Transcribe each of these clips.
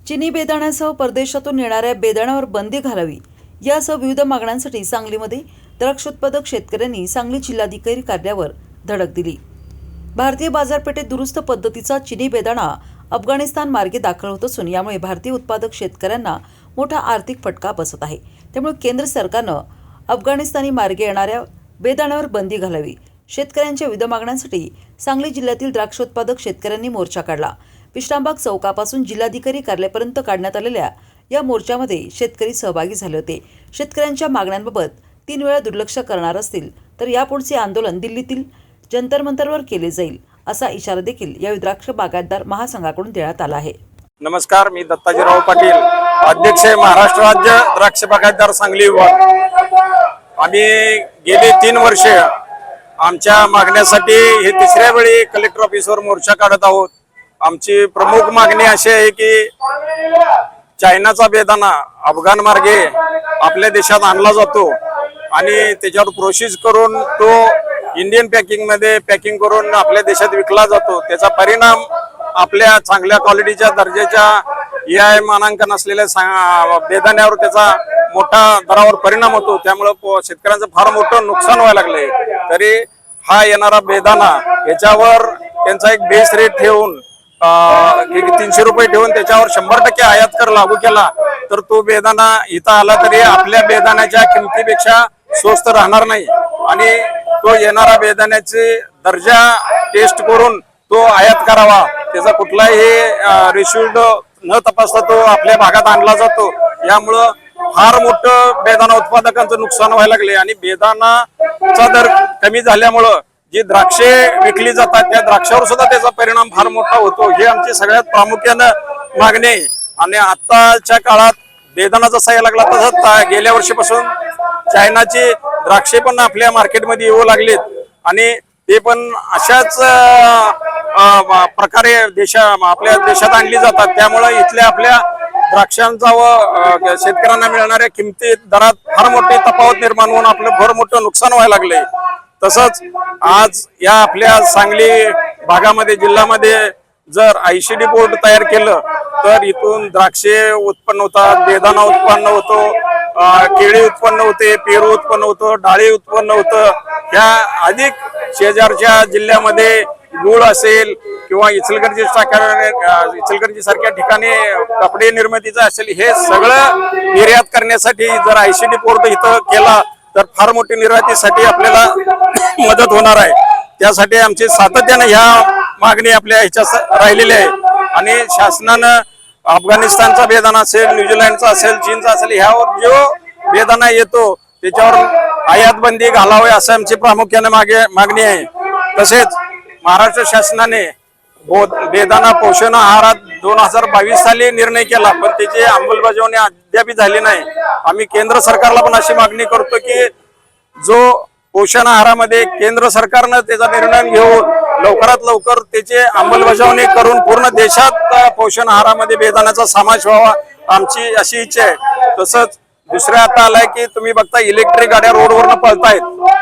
चिनी बेदाण्यासह परदेशातून येणाऱ्या बेदाण्यावर बंदी घालावी यासह विविध मागण्यांसाठी सांगलीमध्ये द्राक्ष उत्पादक शेतकऱ्यांनी सांगली जिल्हाधिकारी कार्यालयावर धडक दिली। भारतीय बाजारपेठेत दुरुस्त पद्धतीचा चिनी बेदाणा अफगाणिस्तान मार्गे दाखल होत असून यामुळे भारतीय उत्पादक शेतकऱ्यांना मोठा आर्थिक फटका बसत आहे। त्यामुळे केंद्र सरकारनं अफगाणिस्तानी मार्गे येणाऱ्या बेदाण्यावर बंदी घालावी। शेतकऱ्यांच्या विविध मागण्यांसाठी सांगली जिल्ह्यातील द्राक्ष उत्पादक शेतकऱ्यांनी मोर्चा काढला। विश्रामबाग चौकापासून जिल्हाधिकारी कार्यालयापर्यंत काढण्यात आलेल्या या मोर्चामध्ये शेतकरी सहभागी झाले होते। शेतकऱ्यांच्या मागण्यांबाबत 3 वेळा दुर्लक्ष करणार असतील तर यापुढचे आंदोलन दिल्लीतील जंतर मंतरवर केले जाईल असा इशारा देखील या द्राक्ष बागायतदार महासंघाकडून देण्यात आला आहे। नमस्कार, मी दत्ताजीराव पाटील, अध्यक्ष महाराष्ट्र राज्य द्राक्ष बागायतदार सांगली विभाग। आम्ही गेली 3 वर्षे आमच्या मागण्यासाठी हे तिसऱ्या वेळी कलेक्टर ऑफिसवर मोर्चा काढत आहोत। आमची प्रमुख मागणी अशी आहे की चायनाचा बेदाणा अफगाण मार्गे आपल्या देशात आणला जातो आणि त्याच्यावर प्रोसेस करून तो इंडियन मध्ये पॅकिंग करून आपल्या देशात विकला जातो। त्याचा परिणाम आपल्या चांगल्या क्वालिटीच्या दर्जाच्या EI मानांकन असलेल्या बेदाण्यावर त्याचा मोठा दरावर परिणाम होतो। त्यामुळे शेतकऱ्यांचं फार मोठं नुकसान व्हायला लागलंय। तरी हा येणारा बेदाणा याच्यावर त्यांचा एक बेस रेट ठेवून 300 रुपये ठेवून त्याच्यावर 100% आयात कर लागू केला तर तो बेदाणा इथं आला तरी आपल्या बेदाण्याच्या किमतीपेक्षा स्वस्त राहणार नाही आणि तो येणारा बेदाण्याचे दर्जा टेस्ट करून तो आयात करावा। त्याचा कुठलाही रिसिव्ड न तपासता तो आपल्या भागात आणला जातो। यामुळं फार मोठं बेदाणा उत्पादकांचं नुकसान व्हायला लागले आणि बेदाणाचा दर कमी झाल्यामुळं जी द्राक्षे विकली जातात त्या द्राक्षावर सुद्धा त्याचा परिणाम फार मोठा होतो। ही आमची सगळ्यात प्रामुख्यानं मागणी आहे। आणि आताच्या काळात बेदाणा जसा यायला लागला तसंच गेल्या वर्षीपासून चायनाची द्राक्षे पण आपल्या मार्केटमध्ये येऊ लागलीत आणि ते पण अशाच प्रकारे आपल्या देशात आणली जातात। त्यामुळे इथल्या आपल्या द्राक्षांचा व शेतकऱ्यांना मिळणाऱ्या किमती दरात फार मोठी तफावत निर्माण होऊन आपलं फार मोठं नुकसान व्हायला लागले। तसंच आज या आपल्या सांगली भागामध्ये जिल्ह्यामध्ये जर ICD बोर्ड तयार केलं तर इथून द्राक्षे उत्पन्न होतात, बेदाणा उत्पन्न होतो, केळी उत्पन्न होते, पेरू उत्पन्न होतं, डाळी उत्पन्न होतं। ह्या अधिक शेजारच्या जिल्ह्यामध्ये गुळ असेल किंवा इचलकरंजी सारख्या ठिकाणी कपडे निर्मितीचं असेल, हे सगळं निर्यात करण्यासाठी जर ICD बोर्ड इथं केला तर फार मोठी निर्यातीसाठी आपल्याला मदत होणार आहे। त्यासाठी आमची सातत्याने ह्या मागणी आपल्या ह्याच्यात राहिलेली आहे आणि शासनानं अफगाणिस्तानचा बेदाणा असेल, न्यूझीलंडचा असेल, चीनचा असेल, ह्यावर जो बेदाणा येतो त्याच्यावर आयात बंदी घालावी असं आमची प्रामुख्याने मागणी आहे। तसेच महाराष्ट्र शासनाने बेदाणा पोषण आहारात 2022 साली निर्णय केला पण त्याची अंमलबजावणी अद्याप झाली नाही। आम्ही केंद्र सरकारला पण अशी मागणी करतो की जो पोषण आहारामध्ये केंद्र सरकारनं त्याचा निर्णय घेऊन लवकरात लवकर त्याची अंमलबजावणी करून पूर्ण देशात पोषण आहारामध्ये बेदाण्याचा समावेश व्हावा आमची अशी इच्छा आहे। तसंच दुसऱ्या आता आलाय की तुम्ही बघता इलेक्ट्रिक गाड्या रोडवरनं पळतायत।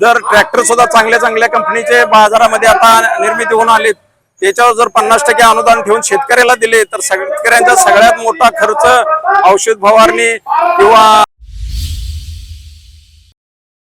जर ट्रॅक्टर सुद्धा चांगल्या कंपनीचे बाजारामध्ये आता निर्मिती होऊन आलीत त्याच्यावर जर 50% अनुदान ठेवून शेतकऱ्याला दिले तर शेतकऱ्यांचा सगळ्यात मोठा खर्च औषध फवारणी किंवा